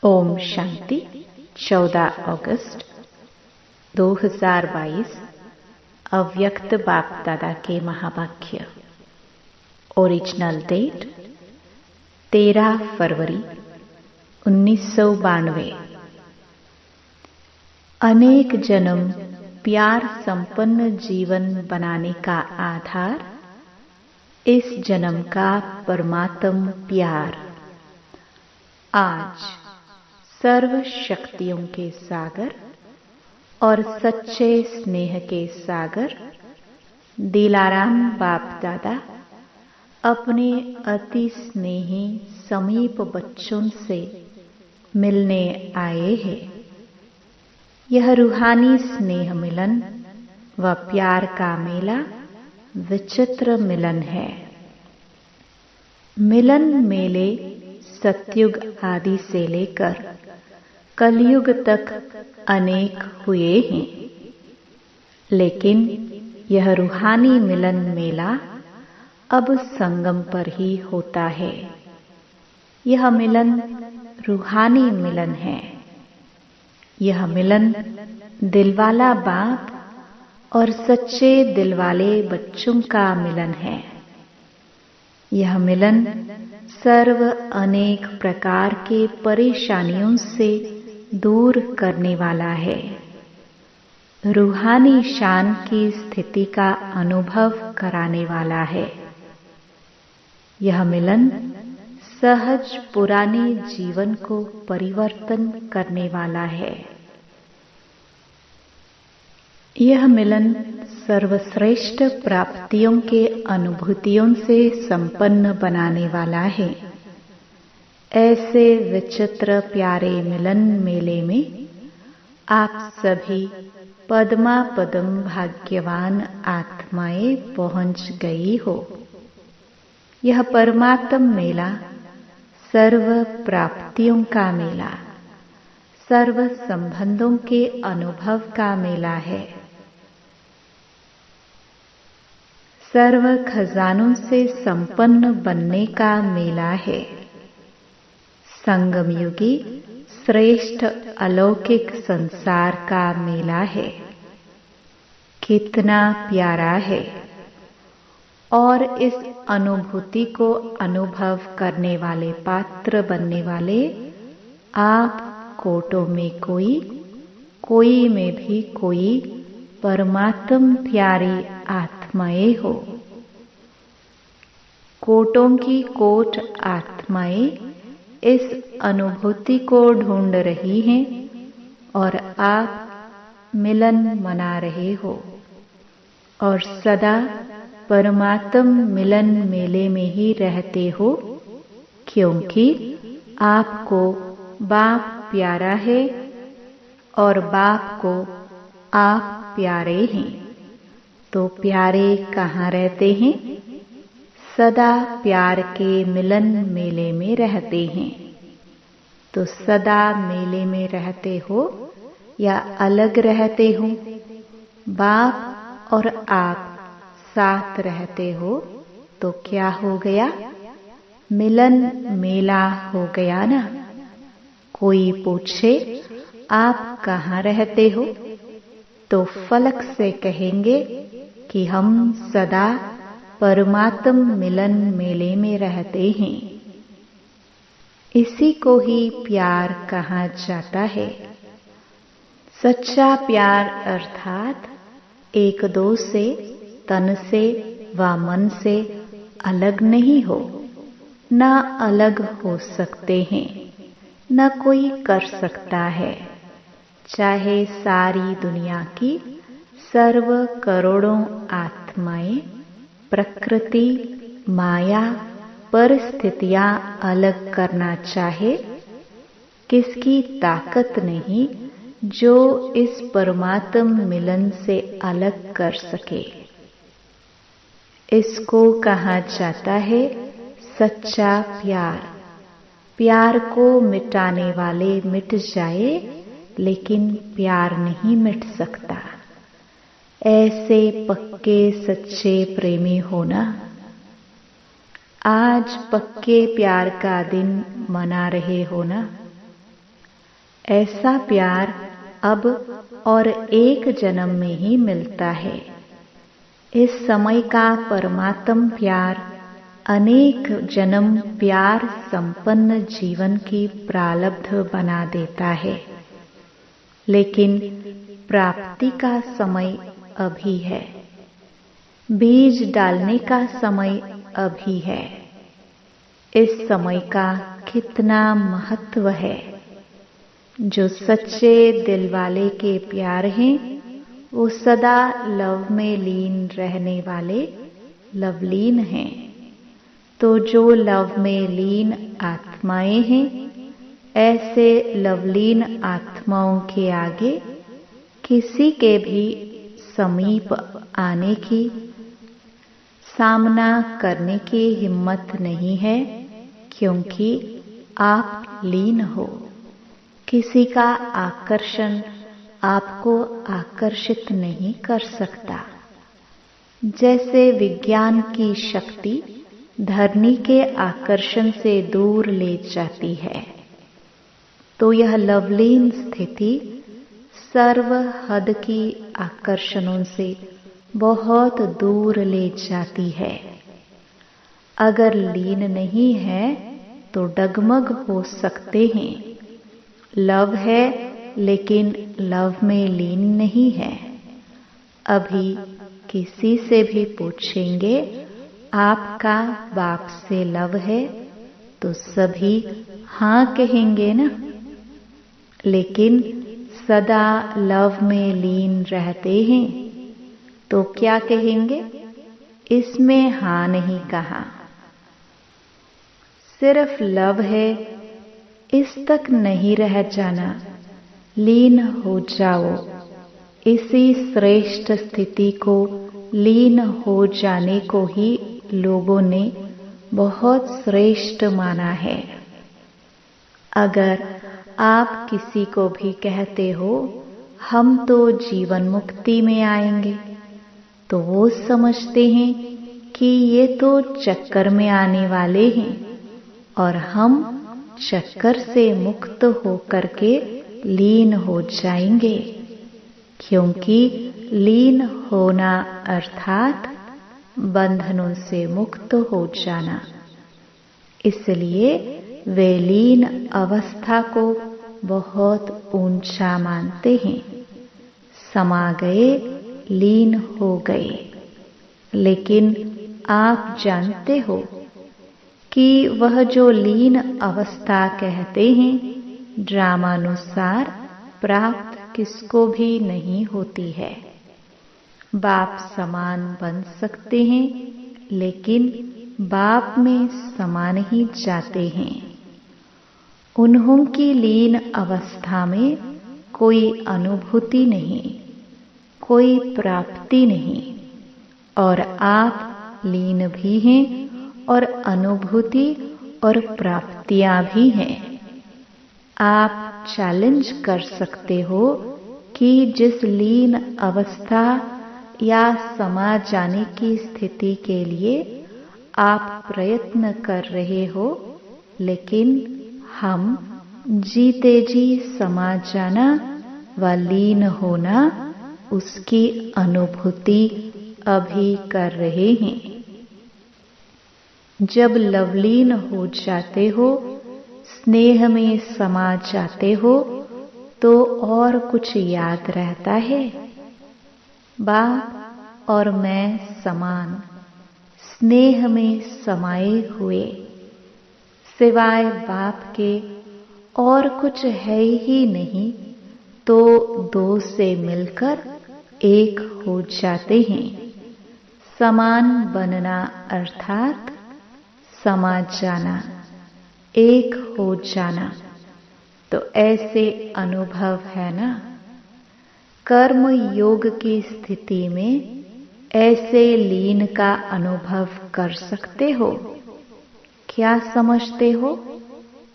ओम शांति। 14 अगस्त 2022 अव्यक्त बाप दादा के महावाक्य। ओरिजिनल डेट 13 फरवरी 1992। अनेक जन्म प्यार संपन्न जीवन बनाने का आधार इस जन्म का परमात्म प्यार। आज सर्व शक्तियों के सागर और सच्चे स्नेह के सागर दिलाराम बाप दादा अपने अति स्नेही समीप बच्चों से मिलने आए हैं। यह रूहानी स्नेह मिलन व प्यार का मेला विचित्र मिलन है। मिलन मेले सतयुग आदि से लेकर कलयुग तक अनेक हुए हैं, लेकिन यह रूहानी मिलन मेला अब संगम पर ही होता है। यह मिलन रूहानी मिलन है। यह मिलन दिलवाला बाप और सच्चे दिलवाले बच्चों का मिलन है। यह मिलन सर्व अनेक प्रकार के परेशानियों से दूर करने वाला है। रूहानी शान की स्थिति का अनुभव कराने वाला है। यह मिलन सहज पुराने जीवन को परिवर्तन करने वाला है। यह मिलन सर्वश्रेष्ठ प्राप्तियों के अनुभूतियों से संपन्न बनाने वाला है। ऐसे विचित्र प्यारे मिलन मेले में आप सभी पद्मा पदम भाग्यवान आत्माएं पहुंच गई हो। यह परमात्म मेला सर्व प्राप्तियों का मेला, सर्व संबंधों के अनुभव का मेला है। सर्व खजानों से संपन्न बनने का मेला है। संगम युगी श्रेष्ठ अलौकिक संसार का मेला है। कितना प्यारा है। और इस अनुभूति को अनुभव करने वाले पात्र बनने वाले आप कोटों में कोई, कोई में भी कोई परमात्म प्यारी आत्माएं हो। कोटों की कोट आत्माएं इस अनुभूति को ढूंढ रही हैं और आप मिलन मना रहे हो और सदा परमात्म मिलन मेले में ही रहते हो, क्योंकि आपको बाप प्यारा है और बाप को आप प्यारे हैं। तो प्यारे कहाँ रहते हैं? सदा प्यार के मिलन मेले में रहते हैं। तो सदा मेले में रहते हो या अलग रहते हो? बाप और आप साथ रहते हो तो क्या हो गया? मिलन मेला हो गया ना। कोई पूछे आप कहाँ रहते हो तो फलक से कहेंगे कि हम सदा परमात्म मिलन मेले में रहते हैं। इसी को ही प्यार कहा जाता है। सच्चा प्यार अर्थात एक दो से, तन से व मन से अलग नहीं हो, न अलग हो सकते हैं, न कोई कर सकता है। चाहे सारी दुनिया की सर्व करोड़ों आत्माएं प्रकृति, माया, परिस्थितियां अलग करना चाहे, किसकी ताकत नहीं जो इस परमात्म मिलन से अलग कर सके। इसको कहा जाता है सच्चा प्यार। प्यार को मिटाने वाले मिट जाए, लेकिन प्यार नहीं मिट सकता। ऐसे पक्के सच्चे प्रेमी होना। आज पक्के प्यार का दिन मना रहे हो ना। ऐसा प्यार अब और एक जन्म में ही मिलता है। इस समय का परमात्म प्यार अनेक जन्म प्यार संपन्न जीवन की प्रारब्ध बना देता है, लेकिन प्राप्ति का समय अभी है। बीज डालने का समय अभी है। इस समय का कितना महत्व है। जो सच्चे दिल वाले के प्यार हैं, वो सदा लव में लीन रहने वाले लवलीन हैं। तो जो लव में लीन आत्माएं हैं, ऐसे लवलीन आत्माओं के आगे किसी के भी समीप आने की, सामना करने की हिम्मत नहीं है, क्योंकि आप लीन हो। किसी का आकर्षण आपको आकर्षित नहीं कर सकता। जैसे विज्ञान की शक्ति धरनी के आकर्षण से दूर ले जाती है, तो यह लवलीन स्थिति सर्व हद की आकर्षणों से बहुत दूर ले जाती है। अगर लीन नहीं है तो डगमग हो सकते हैं। लव है लेकिन लव में लीन नहीं है। अभी किसी से भी पूछेंगे आपका बाप से लव है, तो सभी हाँ कहेंगे ना। लेकिन सदा लव में लीन रहते हैं तो क्या कहेंगे? इसमें हाँ नहीं कहा। सिर्फ लव है, इस तक नहीं रह जाना। लीन हो जाओ। इसी श्रेष्ठ स्थिति को, लीन हो जाने को ही लोगों ने बहुत श्रेष्ठ माना है। अगर आप किसी को भी कहते हो हम तो जीवन मुक्ति में आएंगे, तो वो समझते हैं कि ये तो चक्कर में आने वाले हैं और हम चक्कर से मुक्त होकर के लीन हो जाएंगे। क्योंकि लीन होना अर्थात बंधनों से मुक्त हो जाना। इसलिए वे लीन अवस्था को बहुत ऊंचा मानते हैं। समा गए, लीन हो गए। लेकिन आप जानते हो कि वह जो लीन अवस्था कहते हैं, ड्रामानुसार प्राप्त किसको भी नहीं होती है। बाप समान बन सकते हैं, लेकिन बाप में समा नहीं जाते हैं। उन्हों की लीन अवस्था में कोई अनुभूति नहीं, कोई प्राप्ति नहीं, और आप लीन भी हैं और अनुभूति और प्राप्तियां भी हैं। आप चैलेंज कर सकते हो कि जिस लीन अवस्था या समा जाने की स्थिति के लिए आप प्रयत्न कर रहे हो, लेकिन हम जीते जी समा जाना व लीन होना, उसकी अनुभूति अभी कर रहे हैं। जब लवलीन हो जाते हो, स्नेह में समा जाते हो, तो और कुछ याद रहता है? बाप और मैं समान, स्नेह में समाये हुए, सिवाय बाप के और कुछ है ही नहीं, तो दो से मिलकर एक हो जाते हैं। समान बनना अर्थात समा जाना, एक हो जाना। तो ऐसे अनुभव है ना। कर्म योग की स्थिति में ऐसे लीन का अनुभव कर सकते हो? क्या समझते हो?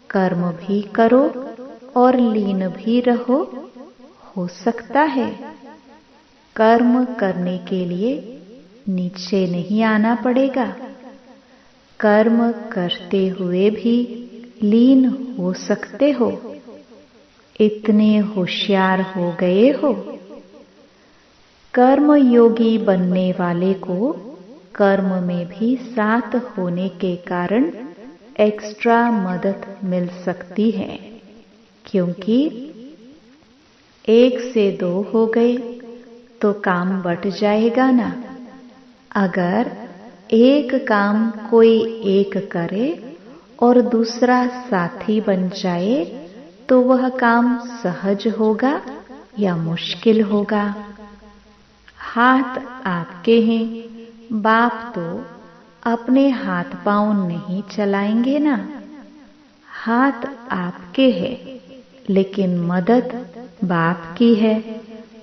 कर्म भी करो और लीन भी रहो, हो सकता है। कर्म करने के लिए नीचे नहीं आना पड़ेगा। कर्म करते हुए भी लीन हो सकते हो। इतने होशियार हो गए हो। कर्म योगी बनने वाले को कर्म में भी साथ होने के कारण एक्स्ट्रा मदद मिल सकती है, क्योंकि 1 से 2 हो गए तो काम बट जाएगा ना। अगर एक काम कोई एक करे और दूसरा साथी बन जाए तो वह काम सहज होगा या मुश्किल होगा। हाथ आपके हैं, बाप तो अपने हाथ पांव नहीं चलाएंगे ना। हाथ आपके है लेकिन मदद बाप की है,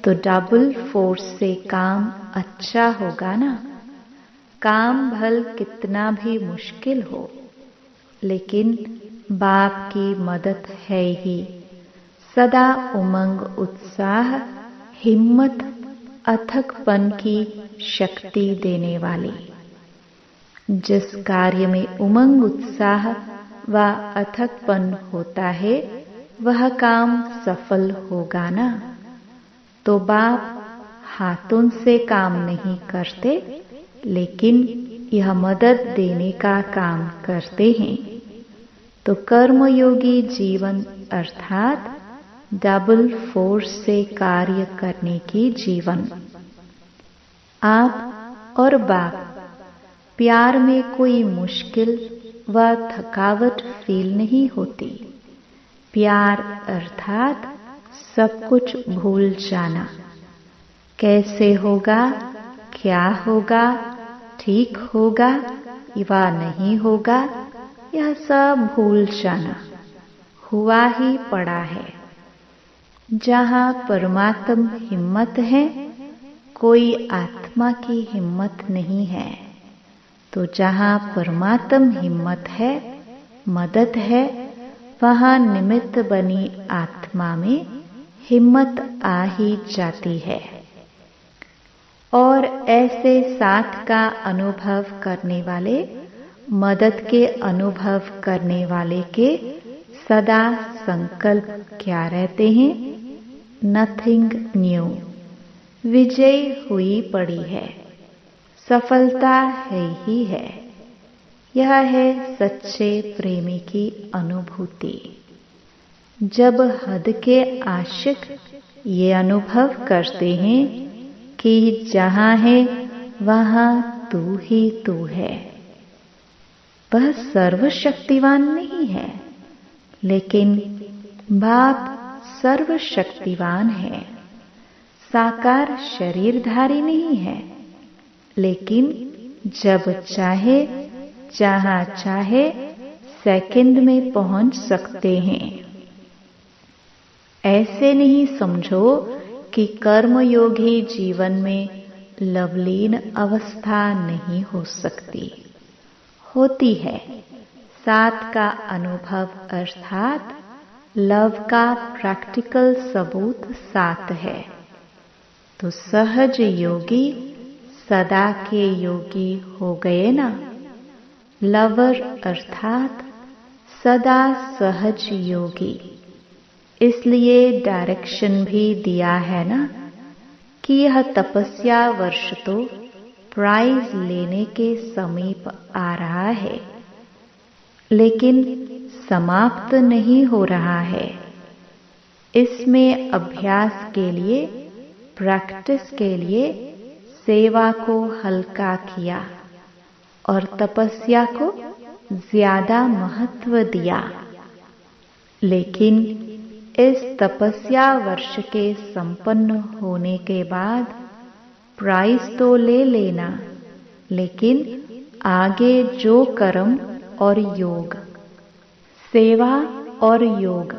तो डबल फोर्स से काम अच्छा होगा ना। काम भल कितना भी मुश्किल हो, लेकिन बाप की मदद है ही। सदा उमंग, उत्साह, हिम्मत, अथकपन की शक्ति देने वाली। जिस कार्य में उमंग, उत्साह व अथकपन होता है वह काम सफल होगा ना। तो बाप हाथों से काम नहीं करते, लेकिन यह मदद देने का काम करते हैं। तो कर्मयोगी जीवन अर्थात डबल फोर्स से कार्य करने की जीवन। आप और बाप प्यार में कोई मुश्किल व थकावट फील नहीं होती। प्यार अर्थात सब कुछ भूल जाना। कैसे होगा, क्या होगा, ठीक होगा या नहीं होगा, यह सब भूल जाना। हुआ ही पड़ा है। जहाँ परमात्म हिम्मत है, कोई आत्मा की हिम्मत नहीं है। तो जहाँ परमात्म हिम्मत है, मदद है, वहाँ निमित्त बनी आत्मा में हिम्मत आ ही जाती है। और ऐसे साथ का अनुभव करने वाले, मदद के अनुभव करने वाले के सदा संकल्प क्या रहते हैं? Nothing new. विजय हुई पड़ी है, सफलता है ही है। यह है सच्चे प्रेमी की अनुभूति। जब हद के आशिक ये अनुभव करते हैं कि जहाँ है वहाँ तू ही तू है। वह सर्वशक्तिवान नहीं है, लेकिन बाप सर्वशक्तिवान है। साकार शरीरधारी नहीं है, लेकिन जब चाहे, जहाँ चाहे सेकंड में पहुंच सकते हैं। ऐसे नहीं समझो कि कर्मयोगी जीवन में लवलीन अवस्था नहीं हो सकती। होती है। साथ का अनुभव अर्थात लव का प्रैक्टिकल सबूत साथ है। तो सहज योगी सदा के योगी हो गए ना। लवर अर्थात सदा सहज योगी। इसलिए डायरेक्शन भी दिया है ना कि यह तपस्या वर्ष तो प्राइज लेने के समीप आ रहा है, लेकिन समाप्त नहीं हो रहा है। इसमें अभ्यास के लिए, प्रैक्टिस के लिए सेवा को हल्का किया और तपस्या को ज्यादा महत्व दिया। लेकिन इस तपस्या वर्ष के संपन्न होने के बाद प्राइज तो ले लेना, लेकिन आगे जो कर्म और योग, सेवा और योग,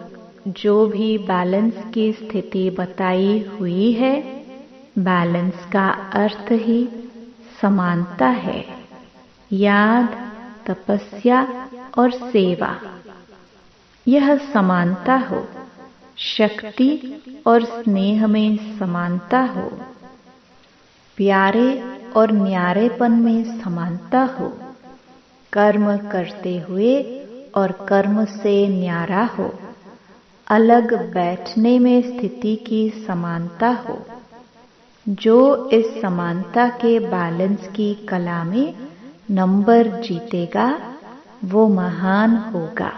जो भी बैलेंस की स्थिति बताई हुई है, बैलेंस का अर्थ ही समानता है। याद, तपस्या और सेवा, यह समानता हो। शक्ति और स्नेह में समानता हो। प्यारे और न्यारेपन में समानता हो। कर्म करते हुए और कर्म से न्यारा हो। अलग बैठने में स्थिति की समानता हो। जो इस समानता के बैलेंस की कला में नंबर जीतेगा वो महान होगा।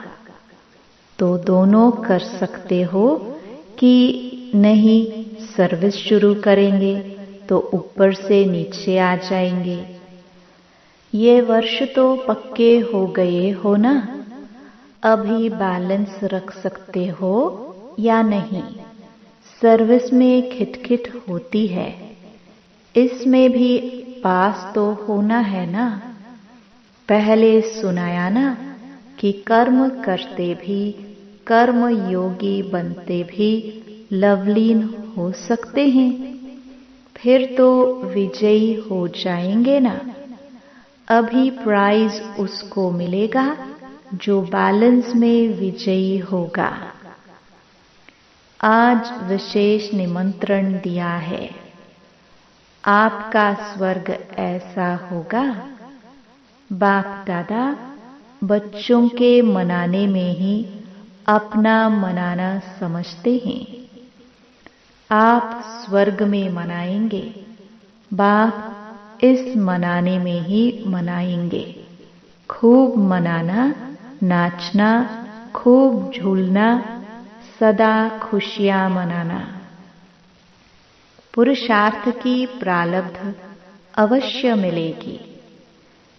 तो दोनों कर सकते हो कि नहीं सर्विस शुरू करेंगे तो ऊपर से नीचे आ जाएंगे। ये वर्ष तो पक्के हो गए हो ना, अभी बैलेंस रख सकते हो या नहीं। सर्विस में खिटखिट होती है, इसमें भी पास तो होना है ना। पहले सुनाया ना कि कर्म करते भी कर्म योगी बनते भी लवलीन हो सकते हैं, फिर तो विजयी हो जाएंगे ना। अभी प्राइज उसको मिलेगा जो बैलेंस में विजयी होगा। आज विशेष निमंत्रण दिया है। आपका स्वर्ग ऐसा होगा। बाप दादा बच्चों के मनाने में ही अपना मनाना समझते हैं। आप स्वर्ग में मनाएंगे, बाप इस मनाने में ही मनाएंगे। खूब मनाना, नाचना, खूब झूलना, सदा खुशियां मनाना। पुरुषार्थ की प्रारब्ध अवश्य मिलेगी।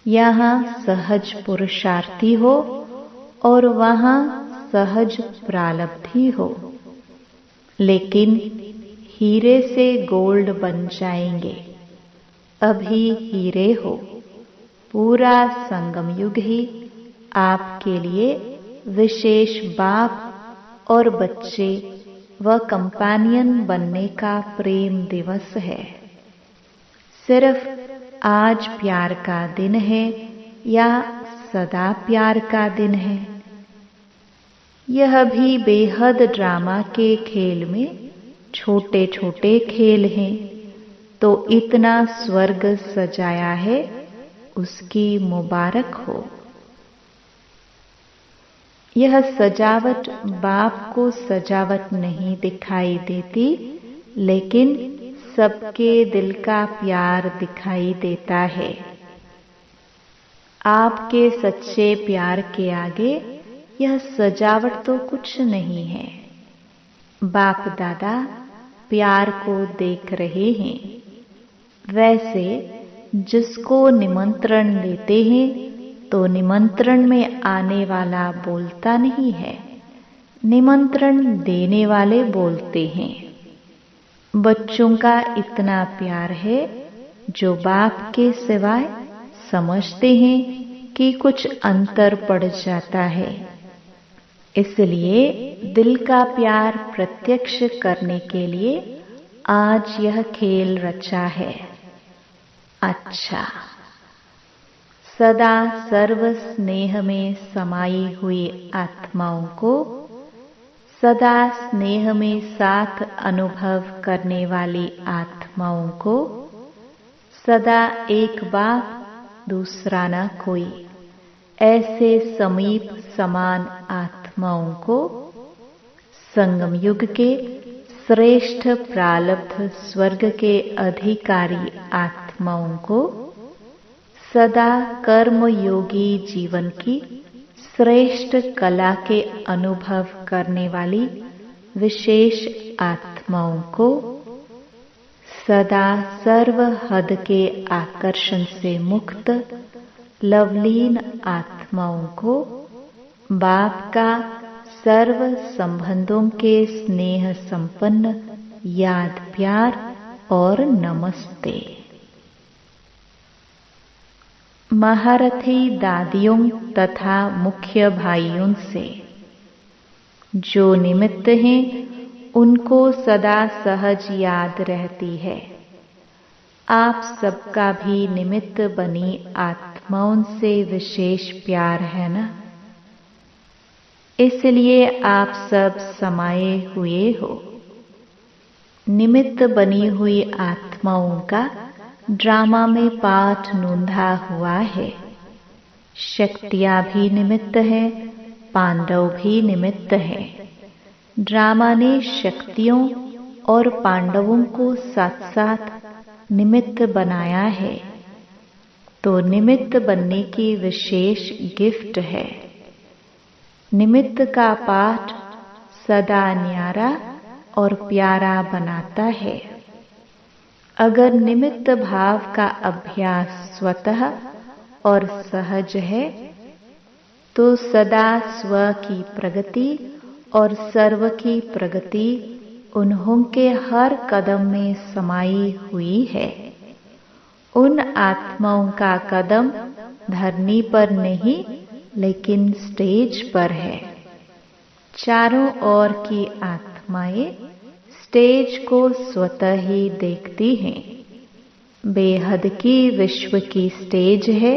यहाँ सहज पुरुषार्थी हो और वहाँ सहज प्रारब्धी हो। लेकिन हीरे से गोल्ड बन जाएंगे। अभी हीरे हो। पूरा संगम युग ही आपके लिए विशेष बाप और बच्चे व कंपेनियन बनने का प्रेम दिवस है। सिर्फ आज प्यार का दिन है या सदा प्यार का दिन है? यह भी बेहद ड्रामा के खेल में छोटे छोटे खेल हैं। तो इतना स्वर्ग सजाया है, उसकी मुबारक हो। यह सजावट बाप को सजावट नहीं दिखाई देती, लेकिन सबके दिल का प्यार दिखाई देता है। आपके सच्चे प्यार के आगे यह सजावट तो कुछ नहीं है। बाप दादा प्यार को देख रहे हैं। वैसे जिसको निमंत्रण देते हैं तो निमंत्रण में आने वाला बोलता नहीं है, निमंत्रण देने वाले बोलते हैं। बच्चों का इतना प्यार है जो बाप के सिवाय समझते हैं कि कुछ अंतर पड़ जाता है। इसलिए दिल का प्यार प्रत्यक्ष करने के लिए आज यह खेल रचा है। अच्छा, सदा सर्व स्नेह में समाई हुई आत्माओं को, सदा स्नेह में साथ अनुभव करने वाली आत्माओं को, सदा एक बात दूसरा न कोई, ऐसे समीप समान आत्माओं को, संगम युग के श्रेष्ठ प्रारब्ध स्वर्ग के अधिकारी आत्माओं को, सदा कर्म योगी जीवन की श्रेष्ठ कला के अनुभव करने वाली विशेष आत्माओं को, सदा सर्व हद के आकर्षण से मुक्त लवलीन आत्माओं को बाप का सर्व संबंधों के स्नेह संपन्न याद प्यार और नमस्ते। महारथी दादियों तथा मुख्य भाइयों से जो निमित्त हैं उनको सदा सहज याद रहती है। आप सबका भी निमित्त बनी आत्माओं से विशेष प्यार है ना, इसलिए आप सब समाये हुए हो। निमित्त बनी हुई आत्माओं का ड्रामा में पाठ नोंधा हुआ है। शक्तियां भी निमित्त है, पांडव भी निमित्त है। ड्रामा ने शक्तियों और पांडवों को साथ साथ निमित्त बनाया है, तो निमित्त बनने की विशेष गिफ्ट है। निमित्त का पाठ सदा न्यारा और प्यारा बनाता है। अगर निमित्त भाव का अभ्यास स्वतः और सहज है, तो सदा स्व की प्रगति और सर्व की प्रगति उन्हों के हर कदम में समाई हुई है। उन आत्माओं का कदम धरनी पर नहीं, लेकिन स्टेज पर है। चारों ओर की आत्माएं स्टेज को स्वतः ही देखती हैं। बेहद की विश्व की स्टेज है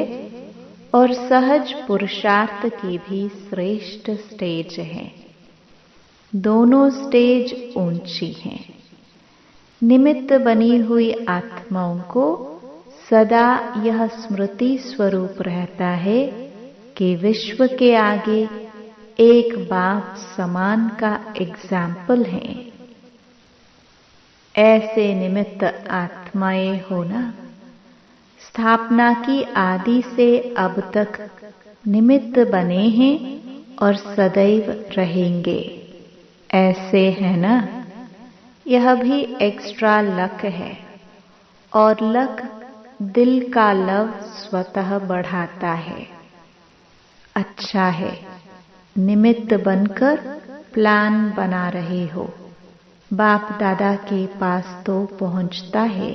और सहज पुरुषार्थ की भी श्रेष्ठ स्टेज है। दोनों स्टेज ऊंची हैं। निमित्त बनी हुई आत्माओं को सदा यह स्मृति स्वरूप रहता है कि विश्व के आगे एक बाप समान का एग्जाम्पल है। ऐसे निमित्त आत्माएं होना स्थापना की आदि से अब तक निमित्त बने हैं और सदैव रहेंगे। ऐसे है ना? यह भी एक्स्ट्रा लक है, और लक दिल का लव स्वतः बढ़ाता है। अच्छा है, निमित्त बनकर प्लान बना रहे हो। बाप दादा के पास तो पहुंचता है।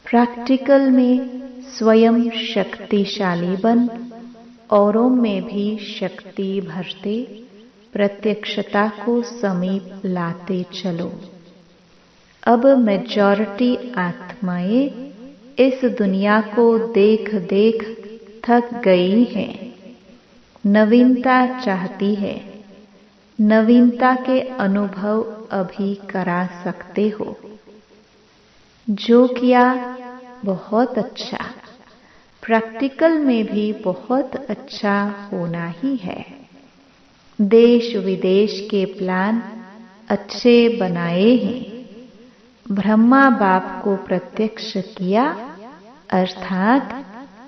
प्रैक्टिकल में स्वयं शक्तिशाली बन औरों में भी शक्ति भरते प्रत्यक्षता को समीप लाते चलो। अब मेजॉरिटी आत्माएं इस दुनिया को देख देख थक गई हैं। नवीनता चाहती है। नवीनता के अनुभव अभी करा सकते हो। जो किया बहुत अच्छा, प्रैक्टिकल में भी बहुत अच्छा होना ही है। देश विदेश के प्लान अच्छे बनाए हैं। ब्रह्मा बाप को प्रत्यक्ष किया, अर्थात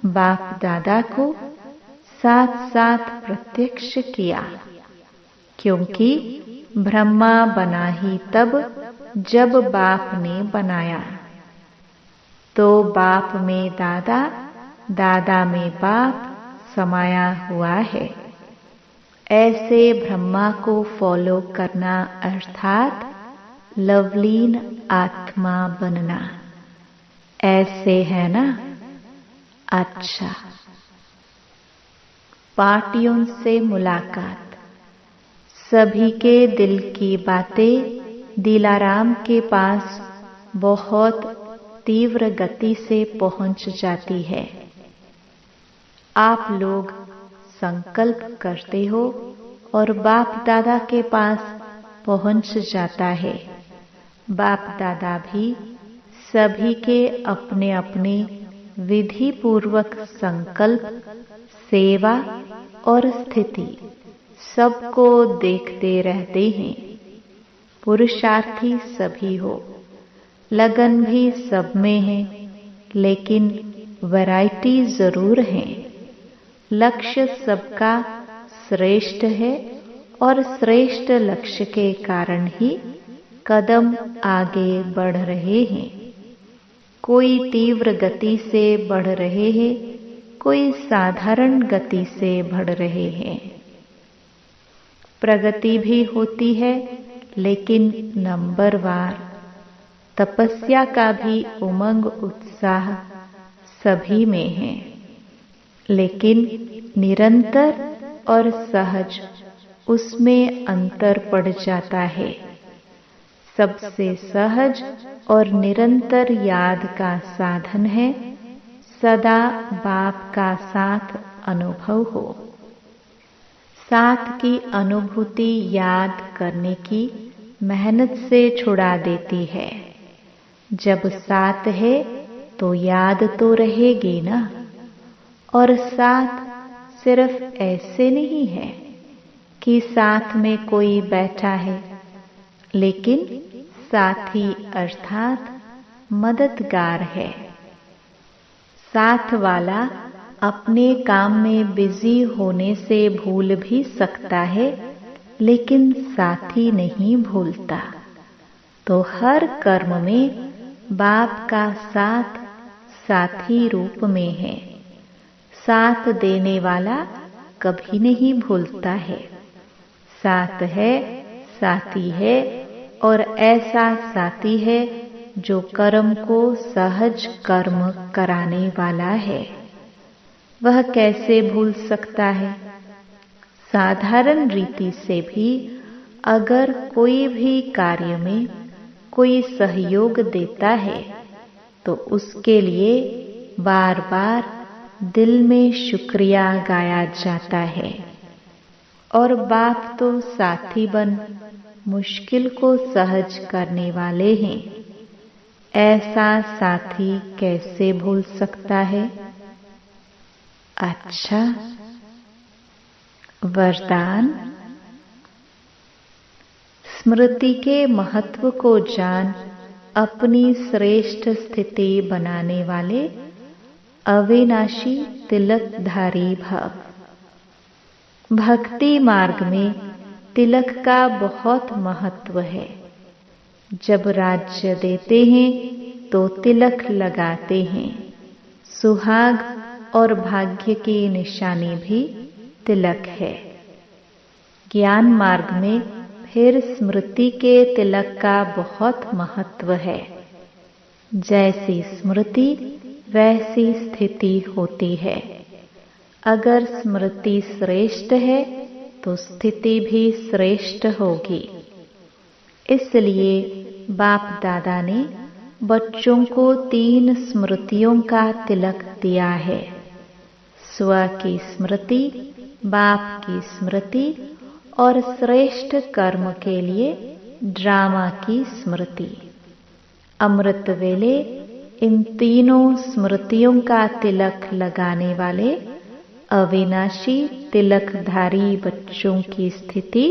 बाप दादा को साथ साथ प्रत्यक्ष किया, क्योंकि ब्रह्मा बना ही तब जब बाप ने बनाया। तो बाप में दादा, दादा में बाप समाया हुआ है। ऐसे ब्रह्मा को फॉलो करना अर्थात लवलीन आत्मा बनना। ऐसे है ना? अच्छा, पार्टियों से मुलाकात। सभी के दिल की बातें दिलाराम के पास बहुत तीव्र गति से पहुंच जाती है। आप लोग संकल्प करते हो और बाप दादा के पास पहुंच जाता है। बाप दादा भी सभी के अपने अपने विधि पूर्वक संकल्प, सेवा और स्थिति सबको देखते रहते हैं। पुरुषार्थी सभी हो, लगन भी सब में है, लेकिन वैरायटी जरूर है। लक्ष्य सबका श्रेष्ठ है और श्रेष्ठ लक्ष्य के कारण ही कदम आगे बढ़ रहे हैं। कोई तीव्र गति से बढ़ रहे हैं, कोई साधारण गति से बढ़ रहे हैं। प्रगति भी होती है, लेकिन नंबरवार। तपस्या का भी उमंग उत्साह सभी में है, लेकिन निरंतर और सहज उसमें अंतर पड़ जाता है। सबसे सहज और निरंतर याद का साधन है सदा बाप का साथ अनुभव हो। साथ की अनुभूति याद करने की मेहनत से छुड़ा देती है। जब साथ है तो याद तो रहेगी ना। और साथ सिर्फ ऐसे नहीं है कि साथ में कोई बैठा है, लेकिन साथी अर्थात मददगार है। साथ वाला अपने काम में बिजी होने से भूल भी सकता है, लेकिन साथी नहीं भूलता। तो हर कर्म में बाप का साथ साथी रूप में है। साथ देने वाला कभी नहीं भूलता है। साथ है, साथी है, और ऐसा साथी है जो कर्म को सहज कर्म कराने वाला है। वह कैसे भूल सकता है? साधारण रीति से भी अगर कोई भी कार्य में कोई सहयोग देता है तो उसके लिए बार बार दिल में शुक्रिया गाया जाता है। और बाप तो साथी बन मुश्किल को सहज करने वाले हैं। ऐसा साथी कैसे भूल सकता है? अच्छा, वरदान। स्मृति के महत्व को जान अपनी श्रेष्ठ स्थिति बनाने वाले अविनाशी तिलकधारी भव। भक्ति मार्ग में तिलक का बहुत महत्व है। जब राज्य देते हैं तो तिलक लगाते हैं। सुहाग और भाग्य की निशानी भी तिलक है। ज्ञान मार्ग में फिर स्मृति के तिलक का बहुत महत्व है। जैसी स्मृति वैसी स्थिति होती है। अगर स्मृति श्रेष्ठ है तो स्थिति भी श्रेष्ठ होगी। इसलिए बाप दादा ने बच्चों को 3 स्मृतियों का तिलक दिया है। स्व की स्मृति, बाप की स्मृति और श्रेष्ठ कर्म के लिए ड्रामा की स्मृति। अमृत वेले इन तीनों स्मृतियों का तिलक लगाने वाले अविनाशी तिलकधारी बच्चों की स्थिति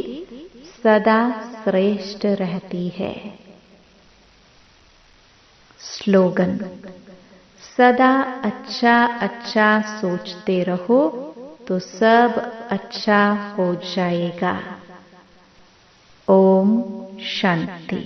सदा श्रेष्ठ रहती है। स्लोगन: सदा अच्छा अच्छा सोचते रहो तो सब अच्छा हो जाएगा। ओम शांति।